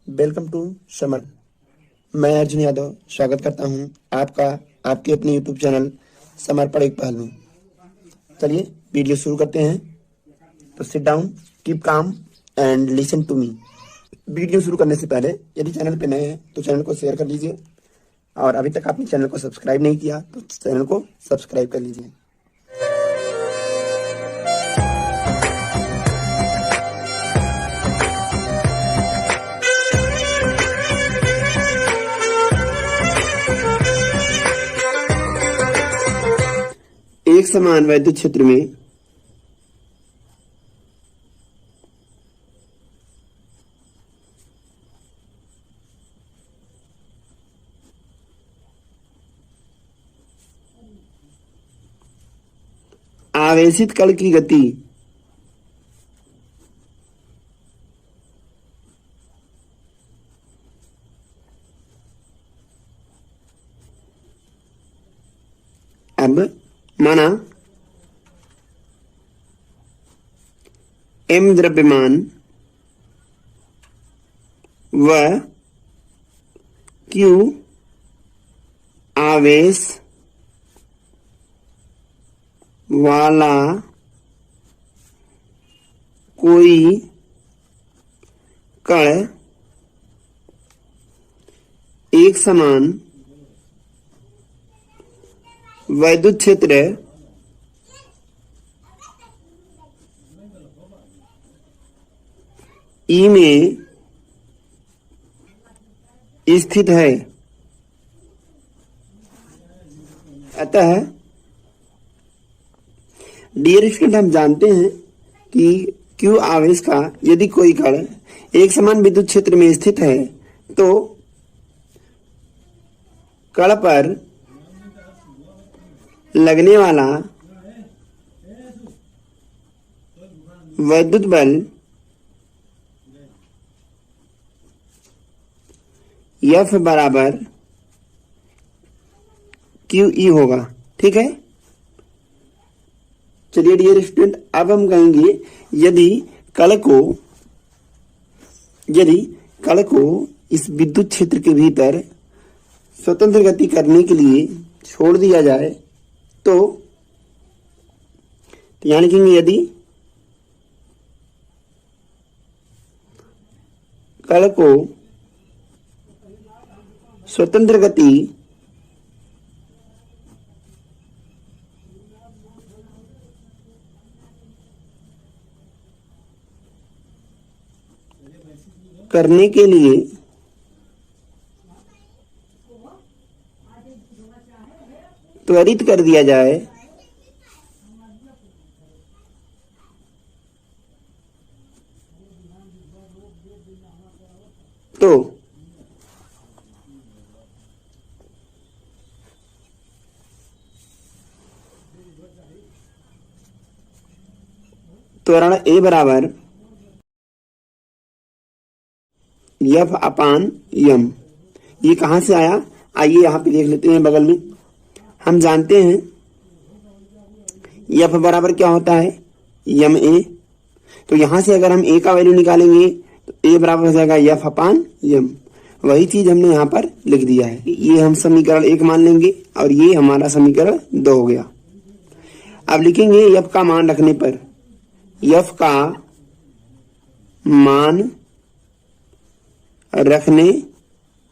Welcome to summer. मैं अर्जुन यादव स्वागत करता हूं आपका आपके अपने यूट्यूब चैनल समर पर एक पहल में। चलिए वीडियो शुरू करते हैं। तो sit down, keep calm and listen to me. Video शुरू करने से पहले यदि चैनल पे नए हैं तो चैनल को शेयर कर लीजिए, और अभी तक आपने चैनल को सब्सक्राइब नहीं किया तो चैनल को सब्सक्राइब कर लीजिए। एक समान वैद्युत क्षेत्र में आवेशित कण की गति अब माना m द्रव्यमान व q आवेश वाला कोई कण एक समान वैद्युत क्षेत्र ई में स्थित है। अतः डियर स्टूडेंट, हम जानते हैं कि Q आवेश का यदि कोई कण एक समान विद्युत क्षेत्र में स्थित है तो कण पर लगने वाला वैद्युत बल F बराबर QE होगा। ठीक है। चलिए डियर स्टूडेंट, अब हम कहेंगे यदि कण को इस विद्युत क्षेत्र के भीतर स्वतंत्र गति करने के लिए छोड़ दिया जाए तो यहाँ लिखेंगे यदि कण को स्वतंत्र गति करने के लिए त्वरित कर दिया जाए तो त्वरण A बराबर F अपान M। ये कहां से आया, आइए यहां पे देख लेते हैं। बगल में हम जानते हैं F बराबर क्या होता है, MA। तो यहां से अगर हम A का वैल्यू निकालेंगे तो A बराबर हो जाएगा F अपान M। वही चीज हमने यहां पर लिख दिया है। ये हम समीकरण 1 मान लेंगे और ये हमारा समीकरण 2 हो गया। अब लिखेंगे F का मान रखने पर, F का मान रखने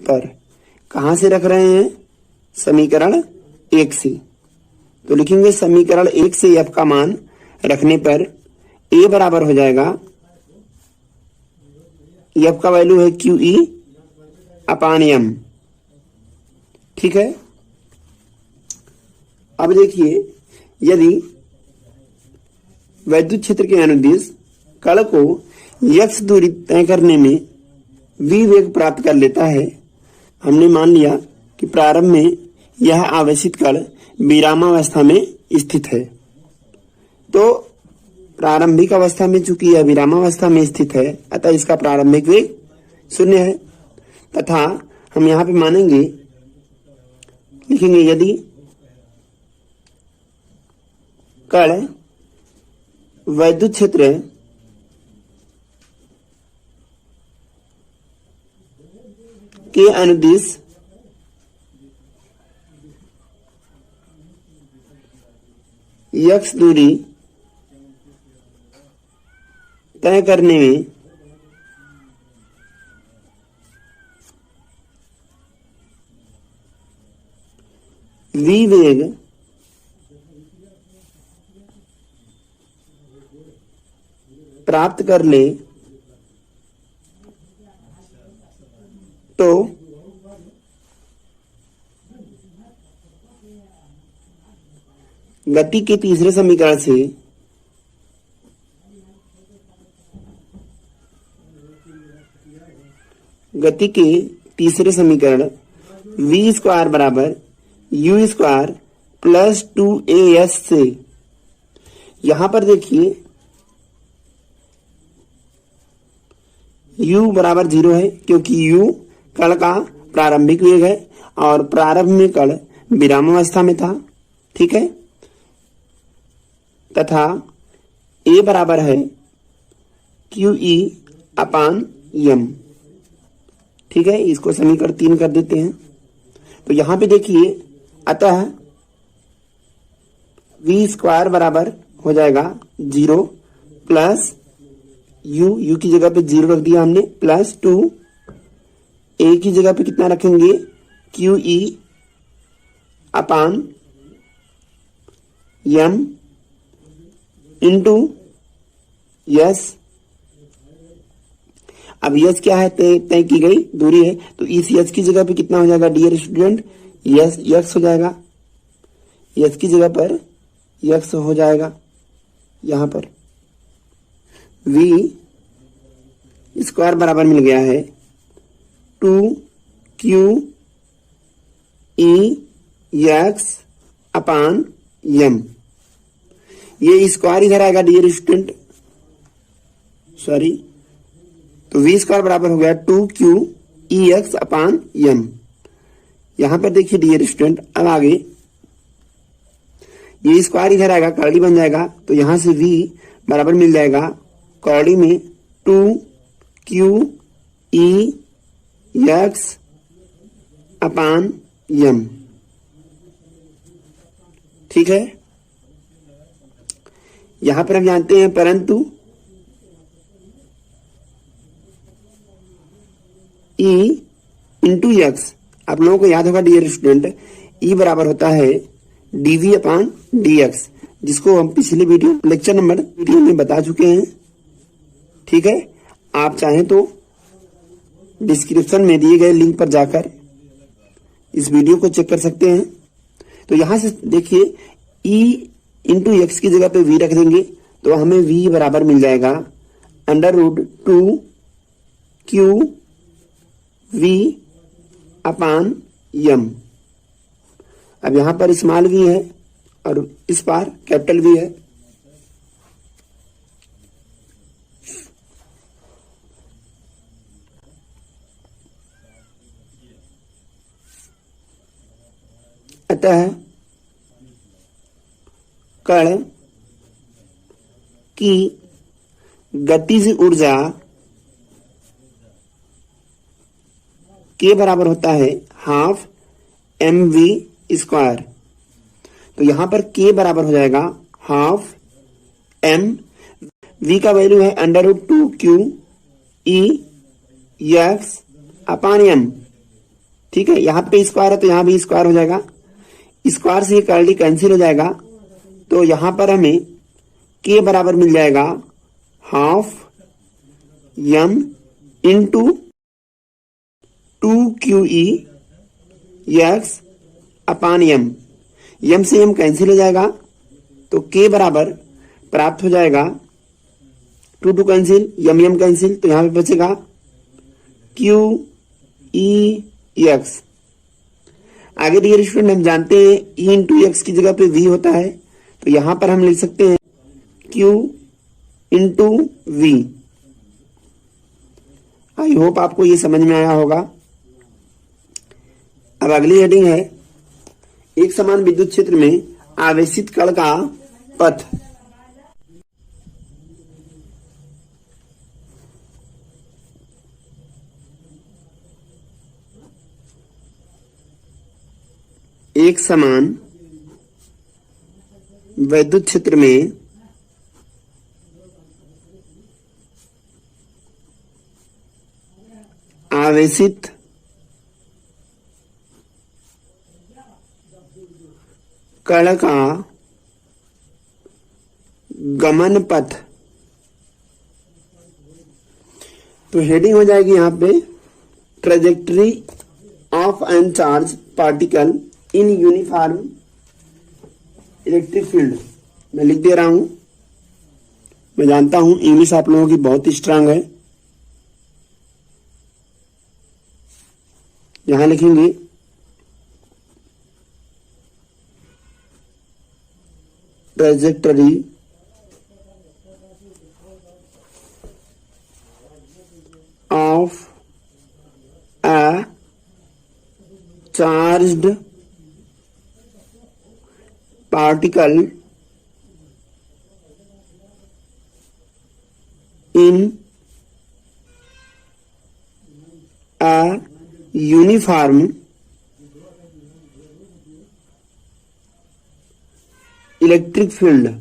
पर कहां से रख रहे हैं, समीकरण 1 से। तो लिखेंगे समीकरण 1 से F का मान रखने पर A बराबर हो जाएगा, F का वैल्यू है QE अपान M। ठीक है। अब देखिए, यदि वैद्युत क्षेत्र के अनुदिश कण को x दूरी तय करने में v वेग प्राप्त कर लेता है, हमने मान लिया कि प्रारंभ में यह आवेशित कण विरामावस्था में स्थित है। तो प्रारंभिक अवस्था में चूंकि यह विरामावस्था में स्थित है, अतः इसका प्रारंभिक वेग 0 है। तथा हम यहां पे मानेंगे, लिखेंगे यदि कण वैद्युत क्षेत्र के अनुदिश x दूरी तय करने में v वेग प्राप्त कर ले तो गति के तीसरे समीकरण से v स्क्वायर बराबर u स्क्वायर प्लस 2as से, यहां पर देखिए u बराबर 0 है क्योंकि u कण का प्रारंभिक वेग है और प्रारंभ में कण विरामावस्था में था। ठीक है, तथा a बराबर है QE अपान m। ठीक है, इसको समीकरण 3 कर देते हैं। तो यहां पे देखिए, अतः v स्क्वायर बराबर हो जाएगा 0 प्लस u की जगह पे 0 रख दिया हमने, प्लस 2 a की जगह पे कितना रखेंगे QE अपान m इंटू यस। अब यस क्या है, तय की गई दूरी है, तो इस यस की जगह पे कितना हो जाएगा डियर स्टूडेंट, यस यक्स हो जाएगा। यस की जगह पर यक्स हो जाएगा। यहां पर v स्क्वायर बराबर मिल गया है 2QE x अपान m। ये स्क्वायर इधर आएगा डियर स्टूडेंट, सॉरी, तो v स्क्वायर बराबर हो गया 2QE x अपान m। यहां पर देखिए डियर स्टूडेंट, अब आगे ये स्क्वायर इधर आएगा, कौड़ी बन जाएगा, तो यहां से v बराबर मिल जाएगा कौड़ी में 2QE x अपान m। ठीक है, यहां पर हम जानते हैं परंतु E इंटू एक्स, आप लोगों को याद होगा डियर स्टूडेंट, E बराबर होता है dv अपान dx, जिसको हम पिछले लेक्चर नंबर वीडियो में बता चुके हैं। ठीक है, आप चाहें तो डिस्क्रिप्शन में दिए गए लिंक पर जाकर इस वीडियो को चेक कर सकते हैं। तो यहां से देखिए E इंटू एक्स की जगह पे v रख देंगे, तो हमें v बराबर मिल जाएगा √2QV अपान m। अब यहां पर स्मॉल v है और इस पार कैपिटल V है। अतः कण की गतिज ऊर्जा के बराबर होता है हाफ mv स्क्वायर। तो यहां पर k बराबर हो जाएगा हाफ m, v का वैल्यू है √2QE x अपान m। ठीक है, यहां पे स्क्वायर है तो यहां भी स्क्वायर हो जाएगा, स्क्वायर से कर्ली कैंसिल हो जाएगा, तो यहां पर हमें k बराबर मिल जाएगा half m into 2QE x अपान m। m से m कैंसिल हो जाएगा, तो k बराबर प्राप्त हो जाएगा 2 कैंसिल, m कैंसिल, तो यहां पे बचेगा QE x। आगे डियर स्टूडेंट, हम जानते हैं E इंटू एक्स की जगह पे v होता है, तो यहां पर हम लिख सकते हैं Q into v। I hope आपको ये समझ में आया होगा। अब अगली हेडिंग है एक समान विद्युत क्षेत्र में आवेशित कण का पथ। एक समान विद्युत क्षेत्र में आवेशित कण का गमन पथ। तो हेडिंग हो जाएगी यहां पे trajectory of an charge particle in uniform electric field. मैं लिख दे रहा हूं, मैं जानता हूं इंग्लिश आप लोगों की बहुत स्ट्रांग है। यहां लिखेंगे trajectory of a charged particle in a uniform electric field।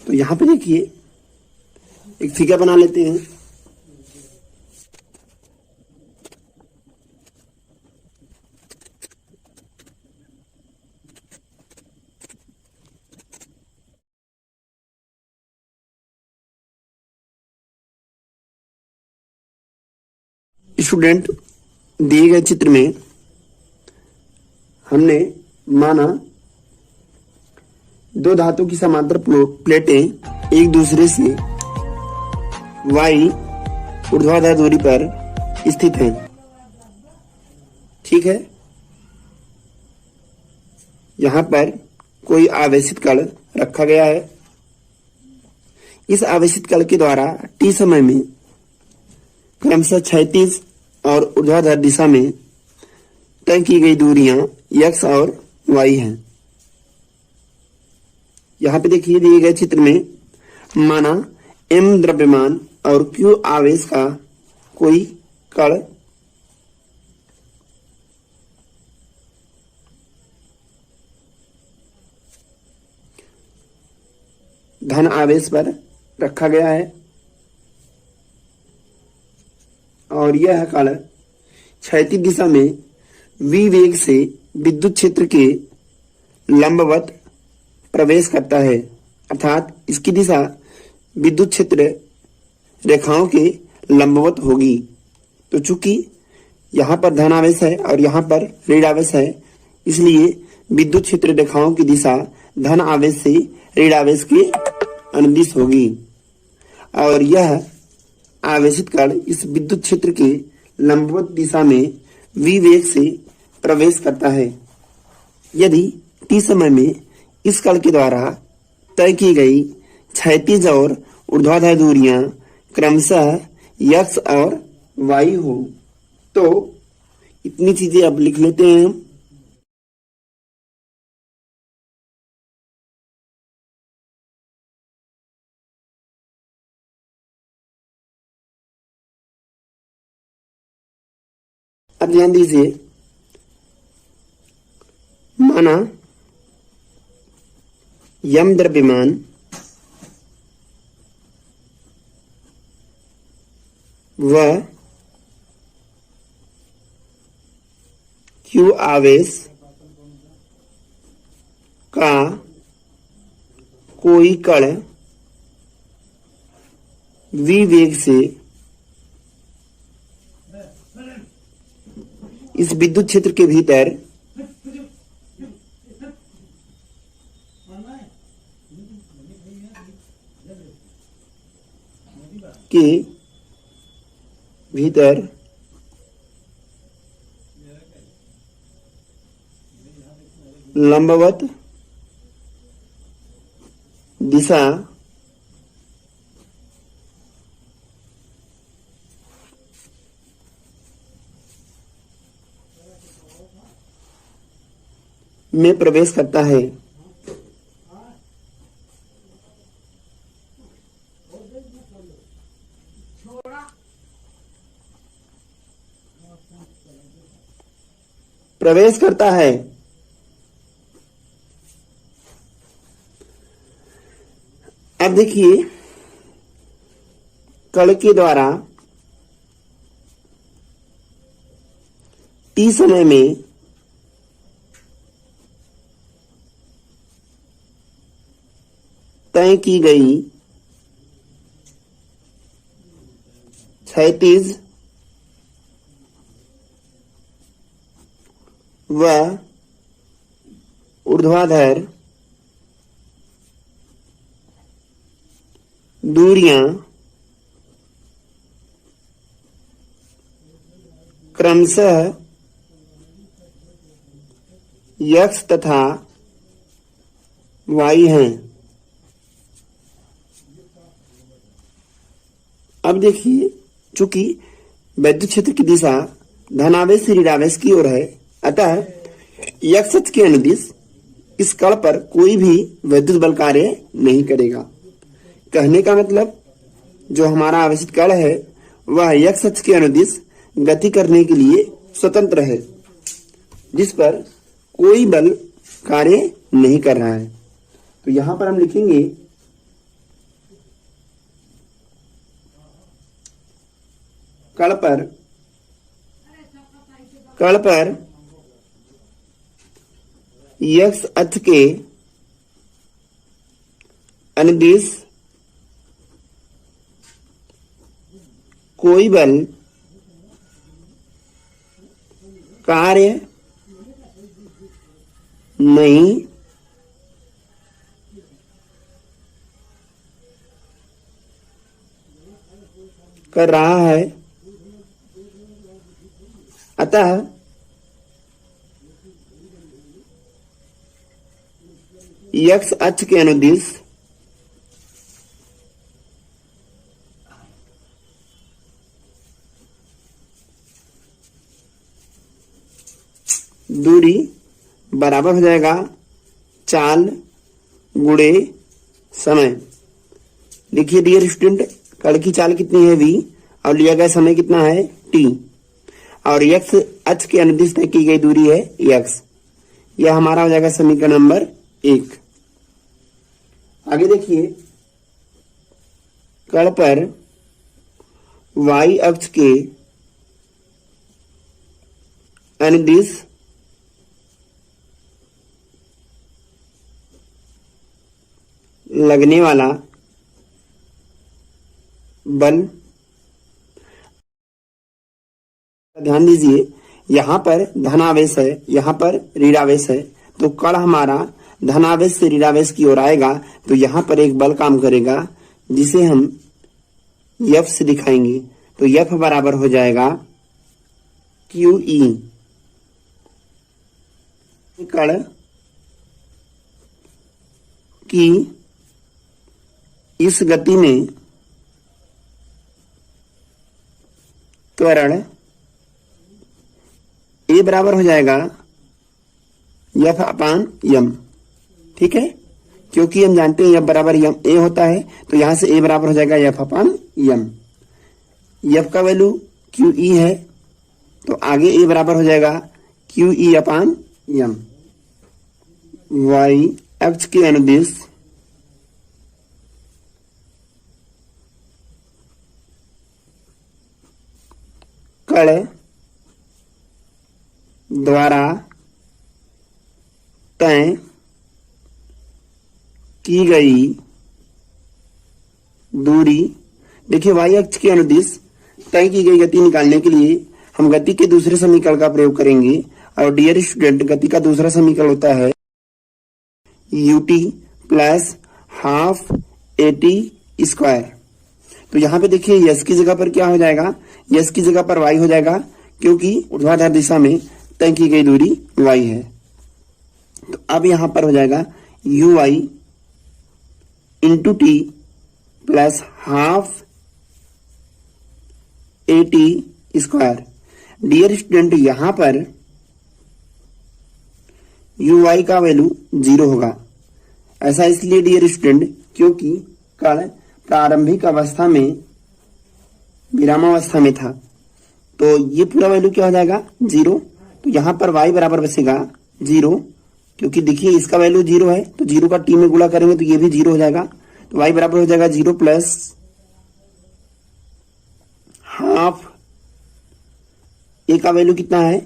तो यहां पे देखिए एक फिगर बना लेते हैं। स्टूडेंट, दिए गए चित्र में हमने माना दो धातु की समांतर प्लेटें एक दूसरे से y ऊर्ध्वाधर दूरी पर स्थित हैं। ठीक है, यहां पर कोई आवेशित कण रखा गया है। इस आवेशित कण के द्वारा t समय में क्रमशः क्षैतिज और ऊर्ध्वाधर दिशा में तय की गई दूरियां x और y हैं। यहां पे देखिए दिए गए चित्र में माना m द्रव्यमान और q आवेश का कोई कण धन आवेश पर रखा गया है और यह कण क्षैतिज दिशा में v वेग से विद्युत क्षेत्र के लंबवत प्रवेश करता है, अर्थात इसकी दिशा विद्युत क्षेत्र रेखाओं के लंबवत होगी। तो चूंकि यहां पर धन आवेश है और यहां पर ऋण आवेश है, इसलिए विद्युत क्षेत्र रेखाओं की दिशा धन आवेश से ऋण आवेश के अनुदिश होगी और यह आवेशित कण इस विद्युत क्षेत्र के लंबवत दिशा में v वेग से प्रवेश करता है। यदि t समय में इस कण के द्वारा तय की गई क्षैतिज और ऊर्ध्वाधर दूरियां क्रमशः x और y हो, तो इतनी चीजें अब लिख लेते हैं हम। अब ध्यान दीजिए, माना m द्रव्यमान व q आवेश का कोई कण v वेग से इस विद्युत क्षेत्र के भीतर के भीतर लंबवत दिशा में प्रवेश करता है। प्रवेश करता है। अब देखिए, कण के द्वारा टी समय में तय की गई क्षैतिज व ऊर्ध्वाधर दूरियां क्रमशः x तथा y हैं। अब देखिए, चूंकि विद्युत क्षेत्र की दिशा धनावेश से ऋणावेश की ओर है, अतः x अक्ष के अनुदिश इस कण पर कोई भी विद्युत बल कार्य नहीं करेगा। कहने का मतलब, जो हमारा आवेशित कण है वह x अक्ष के अनुदिश गति करने के लिए स्वतंत्र है, जिस पर कोई बल कार्य नहीं कर रहा है। तो यहां पर हम लिखेंगे कण पर x अक्ष के अनुदिश कोई बल कार्य नहीं कर रहा है, अतः x अक्ष के अनुदिश दूरी बराबर हो जाएगा चाल गुणे समय। देखिए डियर स्टूडेंट, कण की चाल कितनी है v और लिया गया समय कितना है t, और x अक्ष के अनुदिश तय की गई दूरी है x। यह हमारा हो जाएगा समीकरण नंबर 1। आगे देखिए, कण पर y अक्ष के अनुदिश लगने वाला बल, ध्यान दीजिए यहां पर धनावेश है, यहां पर ऋणावेश है, तो कण हमारा धनावेश से ऋणावेश की ओर आएगा, तो यहां पर एक बल काम करेगा जिसे हम F से दिखाएंगे। तो F बराबर हो जाएगा QE। कण की इस गति में त्वरण A बराबर हो जाएगा F अपान m। ठीक है, क्योंकि हम जानते हैं F बराबर a होता है, तो यहां से A बराबर हो जाएगा F अपान m। F का वैल्यू QE है, तो आगे A बराबर हो जाएगा QE अपान m। y अक्ष के अनुदिश कण द्वारा तय की गई दूरी। देखिए, y अक्ष के अनुदिश तय की गई गति निकालने के लिए हम गति के दूसरे समीकरण का प्रयोग करेंगे। और डियर स्टूडेंट, गति का दूसरा समीकरण होता है ut plus half at square. तो यहाँ पे देखिए, यस की जगह पर क्या हो जाएगा, यस की जगह पर y हो जाएगा, क्योंकि ऊर्ध्वाधर दिशा में तय की गई दूरी y है। तो अब यहां पर हो जाएगा ui into t plus half at square. Dear student, यहां पर यू वाई का वैल्यू 0 होगा। ऐसा इसलिए डियर स्टूडेंट क्योंकि कण प्रारंभिक अवस्था में विरामावस्था में था, तो ये पूरा वैल्यू क्या हो जाएगा 0। तो यहां पर y बराबर बचेगा 0, क्योंकि देखिए इसका वैल्यू 0 है, तो 0 का t में गुणा करेंगे तो ये भी 0 हो जाएगा। तो y बराबर हो जाएगा 0 प्लस हाफ a का वैल्यू कितना है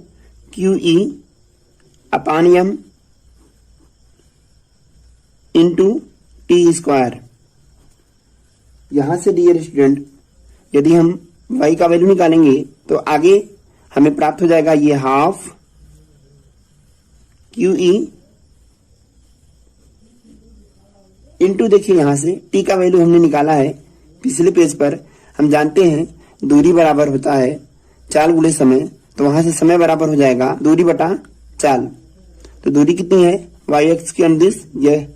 QE अपान m इंटू टी स्क्वायर। यहां से डियर स्टूडेंट यदि हम y का वैल्यू निकालेंगे तो आगे हमें प्राप्त हो जाएगा ये हाफ QE इंटू, देखिए यहां से t का वैल्यू हमने निकाला है पिछले पेज पर। हम जानते हैं दूरी बराबर होता है चाल गुणे समय, तो वहां से समय बराबर हो जाएगा दूरी बटा चाल। तो दूरी कितनी है y एक्स की अनुदिश यह।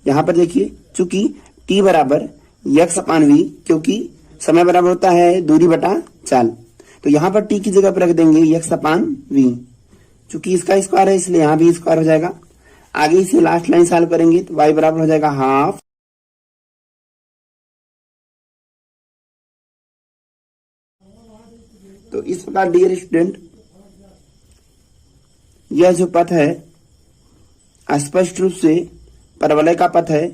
यहां पर देखिए चूंकि t बराबर x अपान v, क्योंकि समय बराबर होता है दूरी बटा चाल, तो यहां पर t की जगह पर रख देंगे x अपान v। चूंकि इसका स्क्वायर है इसलिए यहां भी स्क्वायर हो जाएगा। आगे इसे लास्ट लाइन सॉल्व करेंगे तो y बराबर हो जाएगा हाफ तो इस प्रकार डियर स्टूडेंट यह जो पथ है स्पष्ट रूप से परवलय का पथ है।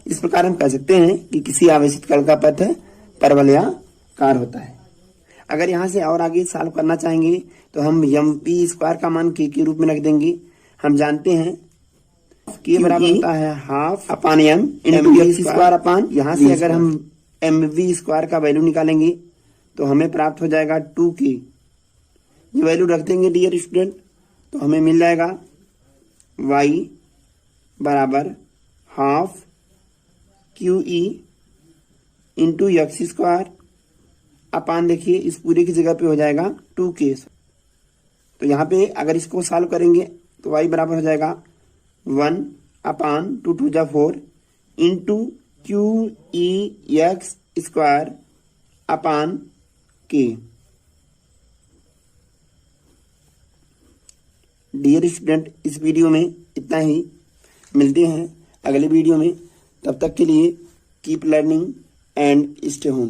इस प्रकार हम कह सकते हैं कि किसी आवेशित कण का पथ परवलयाकार होता है। अगर यहां से और आगे सॉल्व करना चाहेंगे तो हम यम पी स्क्वायर का मान के रूप में रख देंगे। हम जानते हैं के बराबर होता है half upon M into X square upon, यहां से अगर हम एम वी स्क्वायर का वैल्यू निकालेंगे तो हमें प्राप्त हो जाएगा 2k। ये वैल्यू रख देंगे डियर स्टूडेंट तो हमें मिल जाएगा y बराबर half QE into X square अपान, देखिए इस पूरे की जगह पे हो जाएगा 2k। तो यहाँ पे अगर इसको सॉल्व करेंगे तो y बराबर हो जाएगा 1 अपान 2 2 जा 4 into QE x square upon k। Dear student इस वीडियो में इतना ही, मिलते हैं अगले वीडियो में। तब तक के लिए keep learning and stay home.